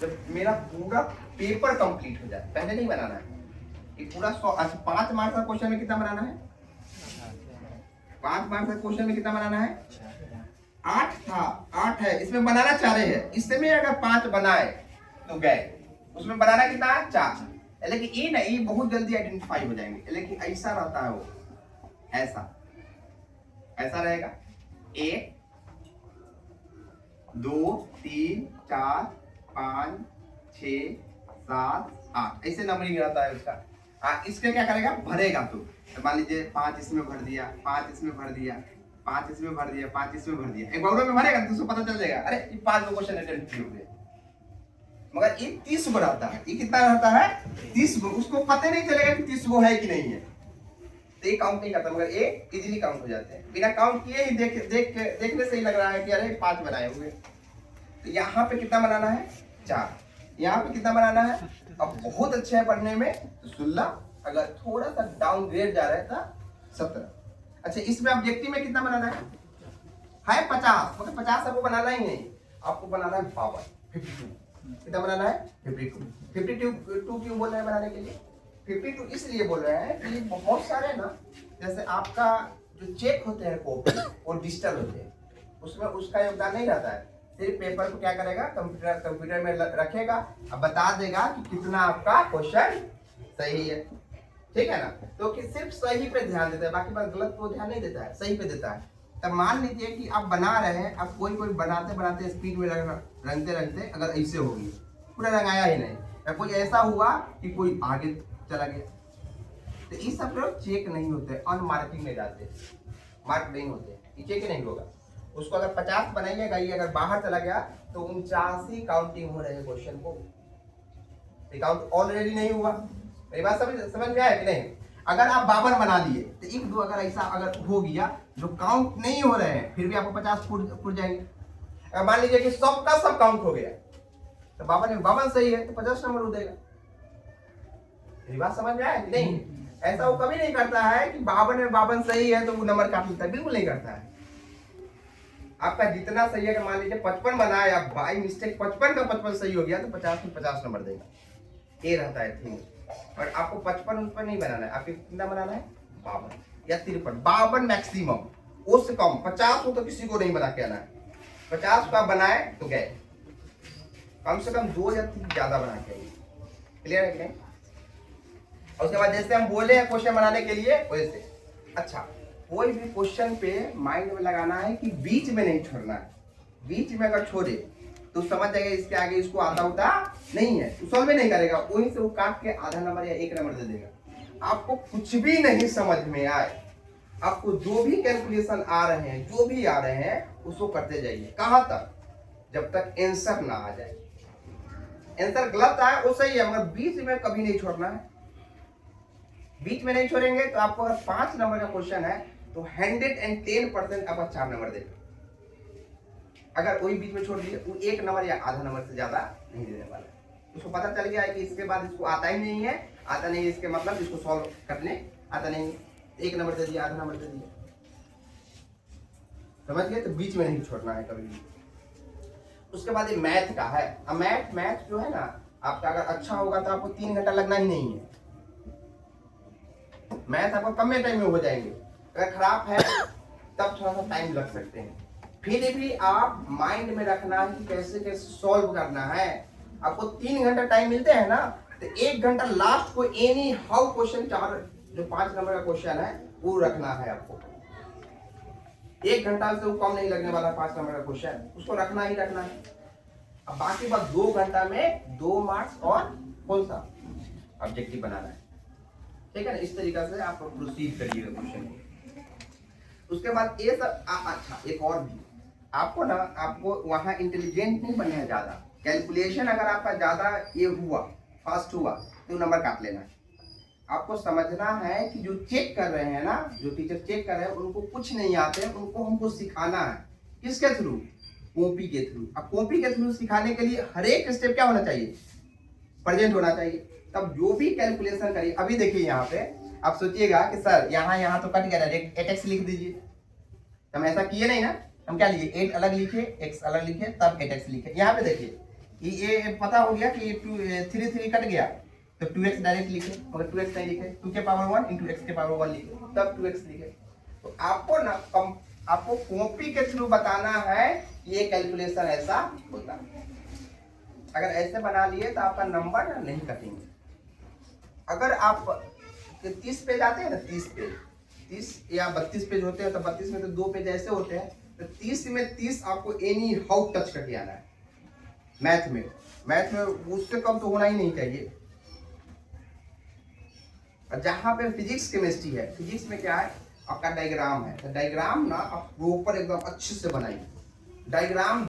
जब मेरा पूरा पेपर कंप्लीट हो जाए, पहले नहीं बनाना है ये पूरा 100। अच्छा 5 मार्क्स का क्वेश्चन में कितना बनाना है? 5 मार्क्स का क्वेश्चन में कितना बनाना है? 8 था, 8 है, इसमें बनाना 4 है। इसमें अगर 5 बनाए तो गए, उसमें बनाना कितना है? 4। लेकिन ये नहीं, बहुत जल्दी आइडेंटिफाई हो जाएंगे। लेकिन ऐसा रहता है वो, ऐसा रहेगा 1 2 3 4 5 6 7 8 ऐसे नंबरिंग रहता है उसका। इसके क्या करेगा? भरेगा। तो मान लीजिए 5 इसमें भर दिया, 5 इसमें भर दिया, 5 इसमें भर दिया, 5 इसमें भर दिया, एक बार में भरेगा तो उसको पता चल जाएगा अरे ये 5 क्वेश्चन अटेम्प्ट किए हुए। मगर ये 30 गो रहता है। ये कितना रहता है? 30 गो। उसको पता नहीं चलेगा कि 30 गो है कि नहीं है, तो ये काउंट नहीं करता। मगर ये इजीली काउंट हो जाते हैं बिना काउंट किए ही। देखने से ही लग रहा है कि अरे 5 बनाए हुए। तो यहाँ पे कितना बनाना है? 4। यहाँ पे कितना बनाना है? अब बहुत अच्छे है पढ़ने में तो 16, अगर थोड़ा सा डाउनग्रेड जा रहा है तो 17। अच्छा इसमें ऑब्जेक्टिव में कितना बनाना है? 50। मतलब 50 आपको बनाना ही नहीं, आपको बनाना है 52। कितना बनाना है? 52 क्यों बोल रहे हैं बनाने के लिए? 52 इसलिए बोल रहे हैं कि बहुत सारे ना, जैसे आपका जो चेक होते हैं कॉपी वो डिजिटल होते हैं, उसमें उसका योगदान नहीं रहता है। सिर्फ पेपर को क्या करेगा? कंप्यूटर में रखेगा, अब बता देगा कि कितना आपका क्वेश्चन सही है। ठीक है ना? तो कि सिर्फ सही पे ध्यान देता है, बाकी बात गलत को ध्यान नहीं देता है, सही पे देता है। तब मान लीजिए कि आप बना रहे हैं, अब कोई बनाते बनाते स्पीड में रंगते अगर ऐसे होगी, पूरा रंगाया ही नहीं, या कोई ऐसा हुआ कि कोई आगे चला गया, तो ये सब लोग चेक नहीं होते, अनमार्किंग में जाते, मार्क नहीं होते, ये चेक नहीं होगा। उसको अगर 50 बनाइएगा, ये अगर बाहर चला गया तो 49 काउंटिंग हो रहे हैं क्वेश्चन को, काउंट ऑलरेडी नहीं हुआ। मेरी बात समझ में आया कि नहीं? अगर आप 52 बना लिए तो 1 2 अगर ऐसा अगर हो गया जो काउंट नहीं हो रहे हैं, फिर भी आपको 50 फुट जाएंगे। अगर मान लीजिए कि सब का सब काउंट हो गया तो 52 सही है तो 50 नंबर देगा। मेरी बात समझ में आया कि नहीं? ऐसा वो कभी नहीं करता है कि 52 सही है तो वो नंबर काट लेता है, बिल्कुल नहीं करता है। आपका जितना सही है, मान लीजिए 55 बनाया, बाई मिस्टेक 55 का 55 सही हो गया तो 50 में 50 नंबर देगा। ये रहता है थिंग। और आपको 55 उस पर नहीं बनाना है, आपको कितना बनाना है? 52 या 53। 52 मैक्सिमम, उससे कम 50 हो तो किसी को नहीं बना के आना है। 50 का बनाए तो गए, कम से कम 2 या 3 ज्यादा बना के आइए। क्लियर है कि नहीं? और उसके बाद जैसे हम बोले हैं क्वेश्चन बनाने के लिए वैसे। अच्छा कोई भी क्वेश्चन पे माइंड में लगाना है कि बीच में नहीं छोड़ना है। बीच में अगर छोड़े तो समझ जाएगा इसके आगे इसको आता होता नहीं है, तो सॉल्व नहीं करेगा, वहीं से वो काट के आधा नंबर या 1 नंबर दे देगा। आपको कुछ भी नहीं समझ में आए, आपको जो भी कैलकुलेशन आ रहे हैं, जो भी आ रहे हैं उसको करते जाइए। कहां तक? जब तक आंसर ना आ जाए। आंसर गलत आए वो सही है, मगर बीच में कभी नहीं छोड़ना है। बीच में नहीं छोड़ेंगे तो आपको अगर 5 नंबर का क्वेश्चन है तो 110% आपका 4 नंबर देगा। अगर वही बीच में छोड़ दिए वो 1 नंबर या आधा नंबर से ज्यादा नहीं देने वाला है। उसको पता चल गया है कि इसके बाद इसको आता ही नहीं है, आता नहीं है, इसके मतलब इसको सॉल्व करने आता नहीं, 1 नंबर दे दिया, आधा नंबर दे दिया। समझ गए? तो बीच में नहीं छोड़ना है कभी भी। उसके बाद ये मैथ का है। अब मैथ जो है ना, आपका अगर अच्छा होगा तो आपको 3 घंटा लगना ही नहीं है। मैथ आपको कम टाइम में हो जाएंगे। अगर खराब है तब थोड़ा सा टाइम लग सकते हैं, फिर भी आप माइंड में रखना है कि कैसे कैसे सॉल्व करना है। आपको 3 घंटा टाइम मिलते हैं ना, तो 1 घंटा लास्ट को एनी हाउ क्वेश्चन, 4 जो 5 नंबर का क्वेश्चन है वो रखना है आपको। 1 घंटा से वो कम नहीं लगने वाला 5 नंबर का क्वेश्चन, उसको रखना ही रखना है। अब बाकी बात 2 घंटा में 2 मार्क्स और कौन सा ऑब्जेक्टिव बनाना है। ठीक है ना? इस तरीका से आप प्रोसीड करिएगा क्वेश्चन। उसके बाद ये सब अच्छा एक और भी, आपको ना आपको वहां इंटेलिजेंट नहीं बनना है ज्यादा। कैलकुलेशन अगर आपका ज्यादा ये हुआ, फास्ट हुआ, तो नंबर काट लेना। आपको समझना है कि जो चेक कर रहे हैं ना, जो टीचर चेक कर रहे हैं उनको कुछ नहीं आते हैं, उनको हमको सिखाना है। किसके थ्रू? कॉपी के थ्रू। अब कॉपी के थ्रू सिखाने के लिए हर एक स्टेप क्या होना चाहिए? प्रेजेंट होना चाहिए। तब जो भी कैलकुलेशन करिए, अभी देखिए यहाँ पे आप सोचिएगा कि सर यहाँ तो कट गया, डायरेक्ट 8x लिख दीजिए। हम ऐसा किए नहीं ना, हम क्या लिए? 8 अलग लिखे, x अलग लिखे, तब 8x लिखे। यहाँ पे देखिए ये पता हो गया कि ये 3 कट गया तो 2x डायरेक्ट लिखे, मगर 2x नहीं लिखे, 2 के पावर 1 इंटू एक्स के पावर 1 लिखे, तब 2x लिखे। तो आपको ना आपको कॉपी के थ्रू बताना है ये कैलकुलेशन ऐसा होता है। अगर ऐसे बना लिए तो आपका नंबर नहीं कटेंगे। अगर आप 30 पेज आते हैं ना, 30 या 32 पेज होते हैं, तो 32 में तो 2 पेज ऐसे होते हैं, तो 30 में 30 आपको एनी हाउ टच करके आना है। मैथ में उससे कम तो होना ही नहीं चाहिए। और जहाँ पे फिजिक्स केमिस्ट्री है, फिजिक्स में क्या है आपका डायग्राम है, तो डायग्राम ना आप प्रॉपर एकदम अच्छे से बनाइए। डायग्राम